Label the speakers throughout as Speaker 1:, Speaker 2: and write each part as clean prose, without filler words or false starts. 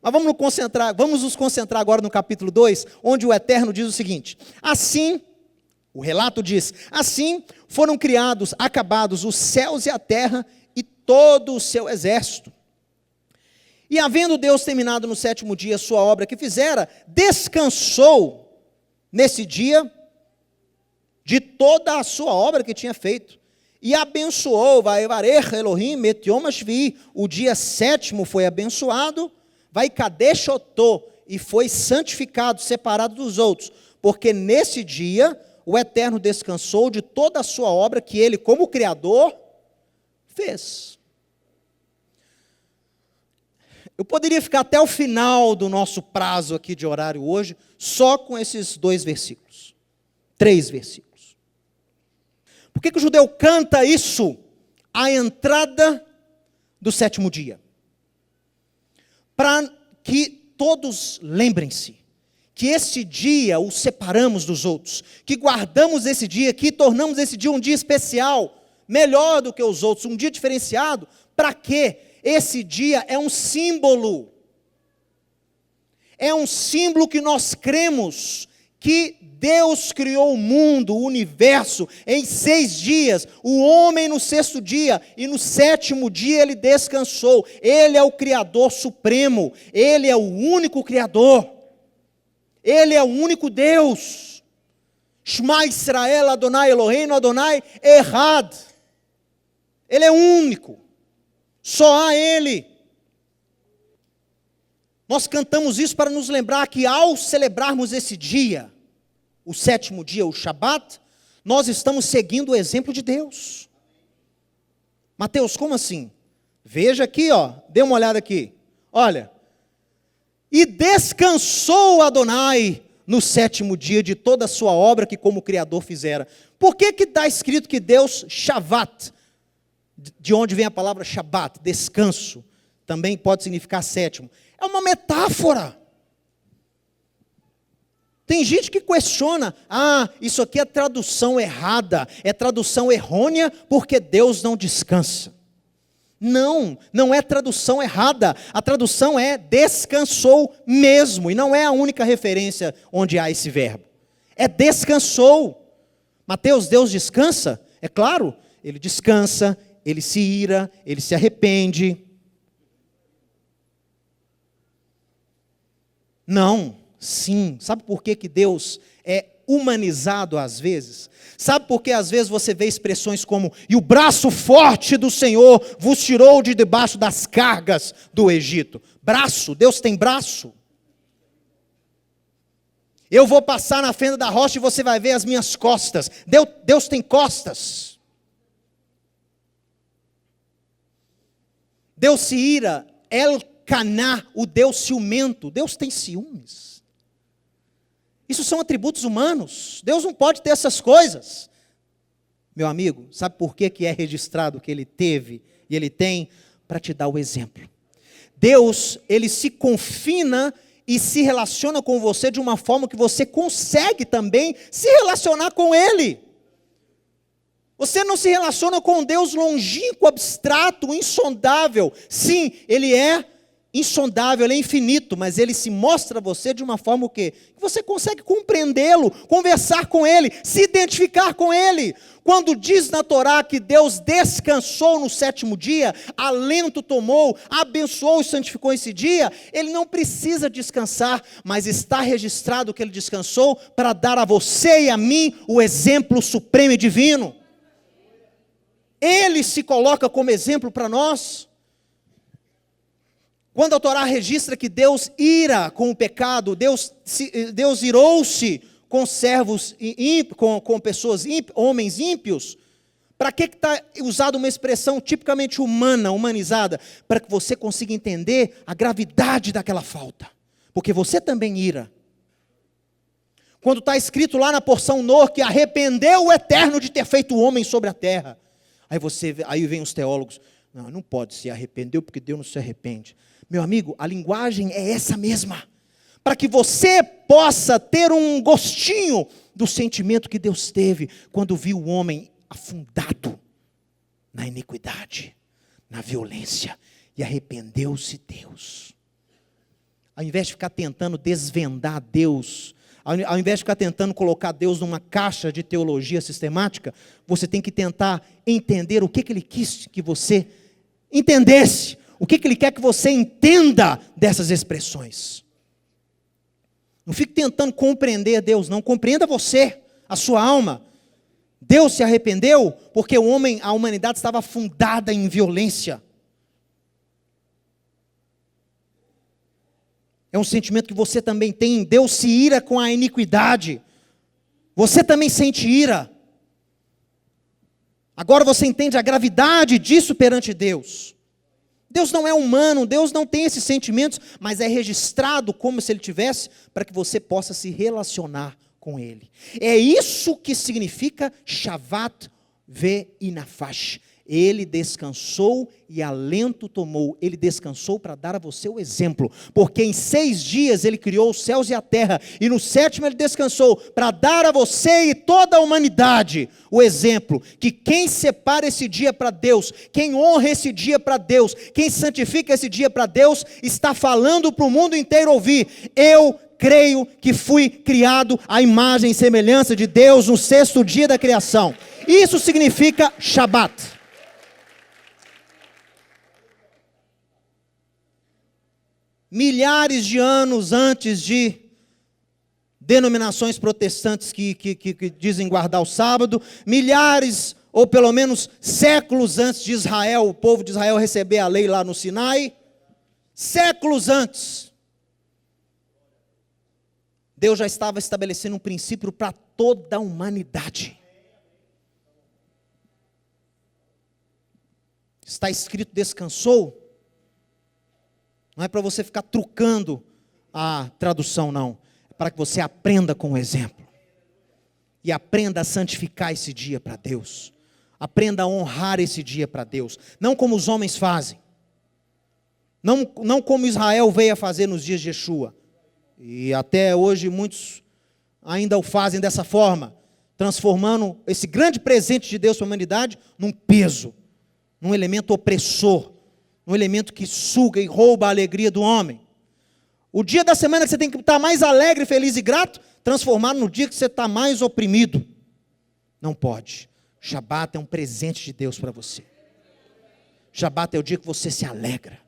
Speaker 1: Mas vamos nos concentrar agora no capítulo 2, onde o Eterno diz o seguinte: assim, o relato diz, assim foram criados, acabados os céus e a terra e todo o seu exército. E havendo Deus terminado no sétimo dia a sua obra que fizera, descansou nesse dia de toda a sua obra que tinha feito. E abençoou, Vaevarech Elohim et Yom Hashvi, o dia sétimo foi abençoado, Vaikadeshotô, e foi santificado, separado dos outros, porque nesse dia o Eterno descansou de toda a sua obra que ele, como Criador, fez. Eu poderia ficar até o final do nosso prazo aqui de horário hoje, só com esses 2 versículos, 3 versículos. Por que o judeu canta isso à entrada do sétimo dia? Para que todos lembrem-se que esse dia o separamos dos outros, que guardamos esse dia, que tornamos esse dia um dia especial, melhor do que os outros, um dia diferenciado. Para quê? Esse dia é um símbolo que nós cremos que Deus criou o mundo, o universo, em 6 dias, o homem no 6º dia, e no 7º dia ele descansou. Ele é o Criador supremo, ele é o único Criador, ele é o único Deus. Shema Israel, Adonai Eloheinu, Adonai Echad. Ele é único, só há Ele. Nós cantamos isso para nos lembrar que ao celebrarmos esse dia, o 7º dia, o Shabat, nós estamos seguindo o exemplo de Deus. Mateus, como assim? Veja aqui, dê uma olhada aqui. Olha, e descansou Adonai no 7º dia de toda a sua obra que como Criador fizera. Por que está escrito que Deus, Shavat, de onde vem a palavra Shabat, descanso, também pode significar 7º. É uma metáfora. Tem gente que questiona, isso aqui é tradução errada, é tradução errônea, porque Deus não descansa. Não é tradução errada, a tradução é descansou mesmo, e não é a única referência onde há esse verbo. É descansou. Mateus, Deus descansa? É claro, Ele descansa, Ele se ira, Ele se arrepende. Não. Sim, sabe por que Deus é humanizado às vezes? Sabe por que às vezes você vê expressões como, e o braço forte do Senhor vos tirou de debaixo das cargas do Egito? Braço, Deus tem braço. Eu vou passar na fenda da rocha e você vai ver as minhas costas. Deus tem costas. Deus se ira, El-Caná, o Deus ciumento. Deus tem ciúmes. Isso são atributos humanos. Deus não pode ter essas coisas. Meu amigo, sabe por que é registrado que Ele teve e Ele tem? Para te dar o exemplo. Deus, Ele se confina e se relaciona com você de uma forma que você consegue também se relacionar com Ele. Você não se relaciona com um Deus longínquo, abstrato, insondável. Sim, Ele é insondável, Ele é infinito, mas Ele se mostra a você de uma forma o quê? Que você consegue compreendê-lo, conversar com Ele, se identificar com Ele. Quando diz na Torá que Deus descansou no 7º dia, alento tomou, abençoou e santificou esse dia, Ele não precisa descansar, mas está registrado que Ele descansou para dar a você e a mim o exemplo supremo e divino. Ele se coloca como exemplo para nós. Quando a Torá registra que Deus ira com o pecado, Deus irou-se com servos, com pessoas, homens ímpios, para que está usada uma expressão tipicamente humana, humanizada? Para que você consiga entender a gravidade daquela falta, porque você também ira. Quando está escrito lá na porção Nor que arrependeu o Eterno de ter feito o homem sobre a terra, aí vem os teólogos, não pode se arrependeu porque Deus não se arrepende. Meu amigo, a linguagem é essa mesma, para que você possa ter um gostinho do sentimento que Deus teve quando viu o homem afundado na iniquidade, na violência, e arrependeu-se Deus. ao invés de ficar tentando desvendar Deus, ao invés de ficar tentando colocar Deus numa caixa de teologia sistemática, você tem que tentar entender o que Ele quis que você entendesse, o que Ele quer que você entenda dessas expressões. Não fique tentando compreender Deus, não. Compreenda você, a sua alma. Deus se arrependeu porque a humanidade estava afundada em violência. É um sentimento que você também tem. Deus se ira com a iniquidade. Você também sente ira. Agora você entende a gravidade disso perante Deus. Deus não é humano, Deus não tem esses sentimentos, mas é registrado como se Ele tivesse, para que você possa se relacionar com Ele. É isso que significa Shavat ve'inafash. Ele descansou e alento tomou. Ele descansou para dar a você o exemplo. Porque em 6 dias Ele criou os céus e a terra. E no 7º Ele descansou para dar a você e toda a humanidade o exemplo. Que quem separa esse dia para Deus, quem honra esse dia para Deus, quem santifica esse dia para Deus, está falando para o mundo inteiro ouvir. Eu creio que fui criado à imagem e semelhança de Deus no 6º dia da criação. Isso significa Shabat. Milhares de anos antes de denominações protestantes que dizem guardar o sábado, milhares ou pelo menos séculos antes de Israel, o povo de Israel receber a lei lá no Sinai, séculos antes, Deus já estava estabelecendo um princípio para toda a humanidade. Está escrito descansou. Não é para você ficar trucando a tradução, não. É para que você aprenda com o exemplo. E aprenda a santificar esse dia para Deus. Aprenda a honrar esse dia para Deus. Não como os homens fazem. Não como Israel veio a fazer nos dias de Yeshua. E até hoje muitos ainda o fazem dessa forma. Transformando esse grande presente de Deus para a humanidade num peso. Num elemento opressor. Um elemento que suga e rouba a alegria do homem. O dia da semana que você tem que estar mais alegre, feliz e grato, transformado no dia que você está mais oprimido. Não pode. Shabat é um presente de Deus para você. Shabat é o dia que você se alegra.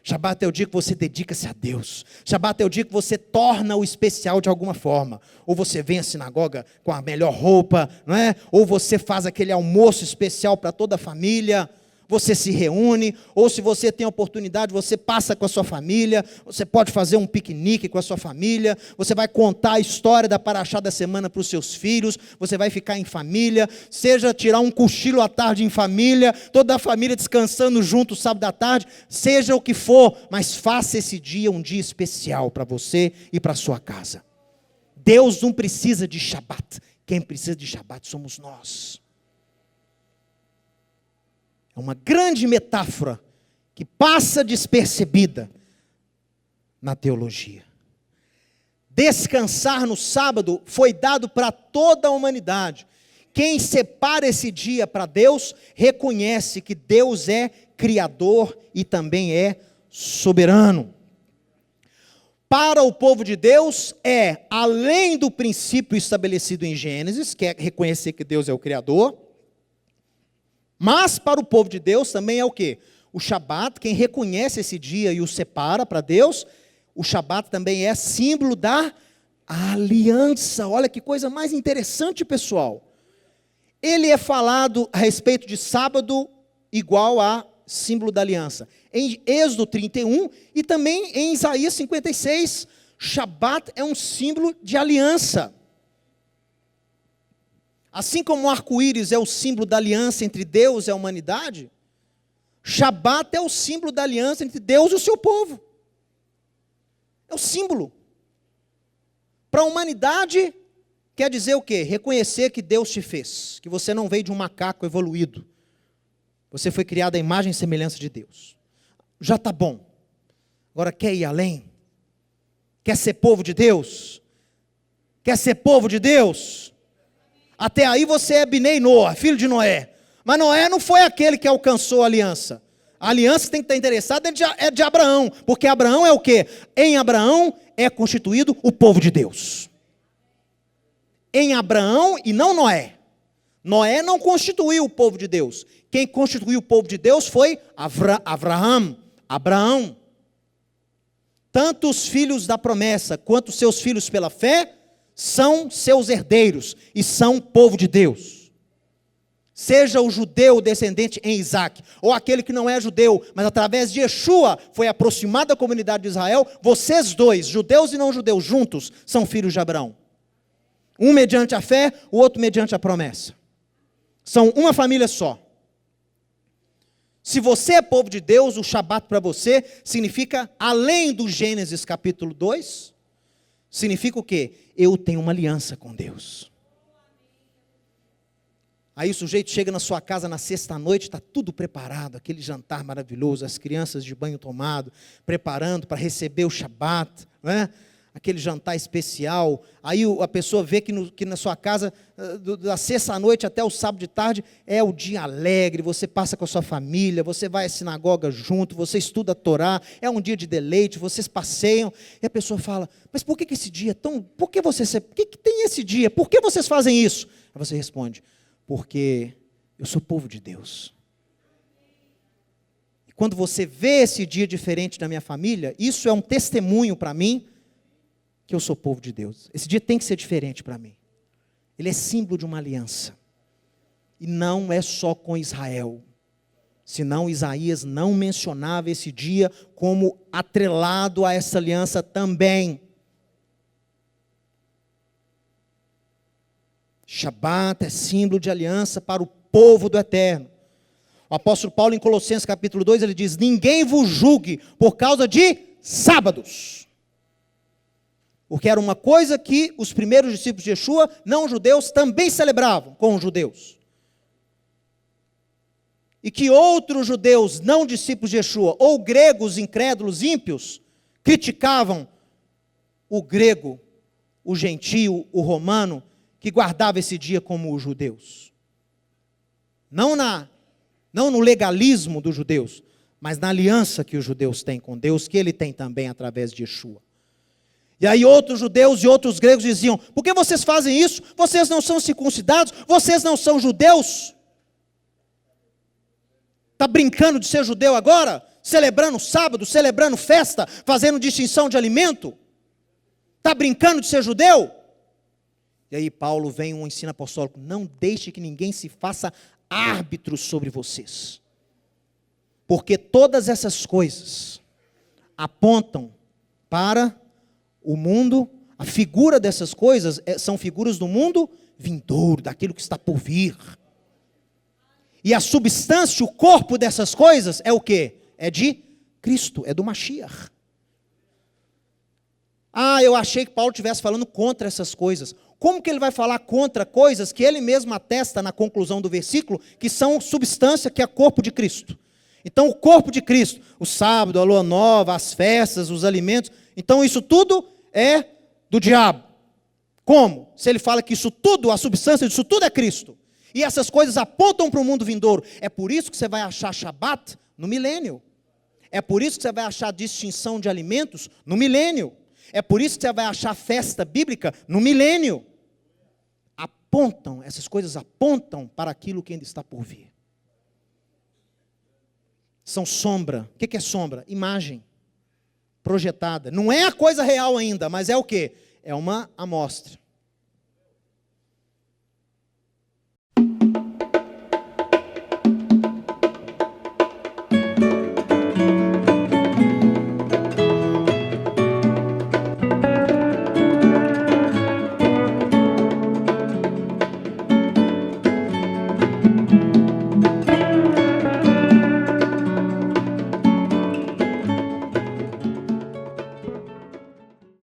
Speaker 1: Shabat é o dia que você dedica-se a Deus. Shabat é o dia que você torna o especial de alguma forma. Ou você vem à sinagoga com a melhor roupa, não é? Ou você faz aquele almoço especial para toda a família. Você se reúne, ou se você tem a oportunidade, você passa com a sua família, você pode fazer um piquenique com a sua família, você vai contar a história da paraxá da semana para os seus filhos, você vai ficar em família, seja tirar um cochilo à tarde em família, toda a família descansando junto sábado à tarde, seja o que for, mas faça esse dia um dia especial para você e para a sua casa. Deus não precisa de Shabat, quem precisa de Shabat somos nós. É uma grande metáfora que passa despercebida na teologia. Descansar no sábado foi dado para toda a humanidade. Quem separa esse dia para Deus, reconhece que Deus é criador e também é soberano. Para o povo de Deus além do princípio estabelecido em Gênesis, que é reconhecer que Deus é o criador, mas para o povo de Deus também é o quê? O Shabat, quem reconhece esse dia e o separa para Deus, o Shabat também é símbolo da aliança. Olha que coisa mais interessante, pessoal. Ele é falado a respeito de sábado igual a símbolo da aliança. Em Êxodo 31 e também em Isaías 56, Shabat é um símbolo de aliança. Assim como o arco-íris é o símbolo da aliança entre Deus e a humanidade, Shabat é o símbolo da aliança entre Deus e o seu povo. É o símbolo. Para a humanidade, quer dizer o quê? Reconhecer que Deus te fez, que você não veio de um macaco evoluído. Você foi criado à imagem e semelhança de Deus. Já está bom. Agora quer ir além? Quer ser povo de Deus? Quer ser povo de Deus? Até aí você é Binei Noah, filho de Noé. Mas Noé não foi aquele que alcançou a aliança. A aliança que tem que estar interessada é de Abraão, porque Abraão é o quê? Em Abraão é constituído o povo de Deus. Em Abraão e não Noé. Noé não constituiu o povo de Deus. Quem constituiu o povo de Deus foi Abraão. Tanto os filhos da promessa quanto os seus filhos pela fé são seus herdeiros e são povo de Deus. Seja o judeu descendente em Isaac, ou aquele que não é judeu, mas através de Yeshua foi aproximado da comunidade de Israel, vocês dois, judeus e não judeus juntos, são filhos de Abraão. Um mediante a fé, o outro mediante a promessa. São uma família só. Se você é povo de Deus, o Shabat para você significa, além do Gênesis capítulo 2, significa o quê? Eu tenho uma aliança com Deus. Aí o sujeito chega na sua casa na sexta-noite, está tudo preparado, aquele jantar maravilhoso, as crianças de banho tomado, preparando para receber o Shabat, não é? Aquele jantar especial. Aí a pessoa vê que na sua casa, da sexta-noite até o sábado de tarde, é o dia alegre, você passa com a sua família, você vai à sinagoga junto, você estuda a Torá, é um dia de deleite, vocês passeiam, e a pessoa fala, mas por que esse dia é tão... Por que tem esse dia? Por que vocês fazem isso? Aí você responde, porque eu sou povo de Deus. E quando você vê esse dia diferente da minha família, isso é um testemunho para mim, que eu sou povo de Deus. Esse dia tem que ser diferente para mim. Ele é símbolo de uma aliança. E não é só com Israel. Senão Isaías não mencionava esse dia como atrelado a essa aliança também. Shabat é símbolo de aliança para o povo do Eterno. O apóstolo Paulo em Colossenses capítulo 2, ele diz, ninguém vos julgue por causa de sábados. Porque era uma coisa que os primeiros discípulos de Yeshua, não judeus, também celebravam com os judeus. E que outros judeus, não discípulos de Yeshua, ou gregos incrédulos ímpios, criticavam o grego, o gentio, o romano, que guardava esse dia como os judeus. Não no legalismo dos judeus, mas na aliança que os judeus têm com Deus, que ele tem também através de Yeshua. E aí outros judeus e outros gregos diziam, por que vocês fazem isso? Vocês não são circuncidados? Vocês não são judeus? Está brincando de ser judeu agora? Celebrando sábado, celebrando festa, fazendo distinção de alimento? Está brincando de ser judeu? E aí Paulo vem um ensino apostólico, não deixe que ninguém se faça árbitro sobre vocês. Porque todas essas coisas apontam para o mundo, a figura dessas coisas são figuras do mundo vindouro, daquilo que está por vir. E a substância, o corpo dessas coisas é o quê? É de Cristo, é do Mashiach. Eu achei que Paulo estivesse falando contra essas coisas. Como que ele vai falar contra coisas que ele mesmo atesta na conclusão do versículo, que são substância, que é corpo de Cristo? Então o corpo de Cristo, o sábado, a lua nova, as festas, os alimentos, então isso tudo é do diabo. Como? Se ele fala que isso tudo, a substância disso tudo é Cristo. E essas coisas apontam para o mundo vindouro. É por isso que você vai achar Shabat no milênio. É por isso que você vai achar distinção de alimentos no milênio. É por isso que você vai achar festa bíblica no milênio. Essas coisas apontam para aquilo que ainda está por vir. São sombra. O que é sombra? Imagem projetada. Não é a coisa real ainda, mas é o quê? É uma amostra.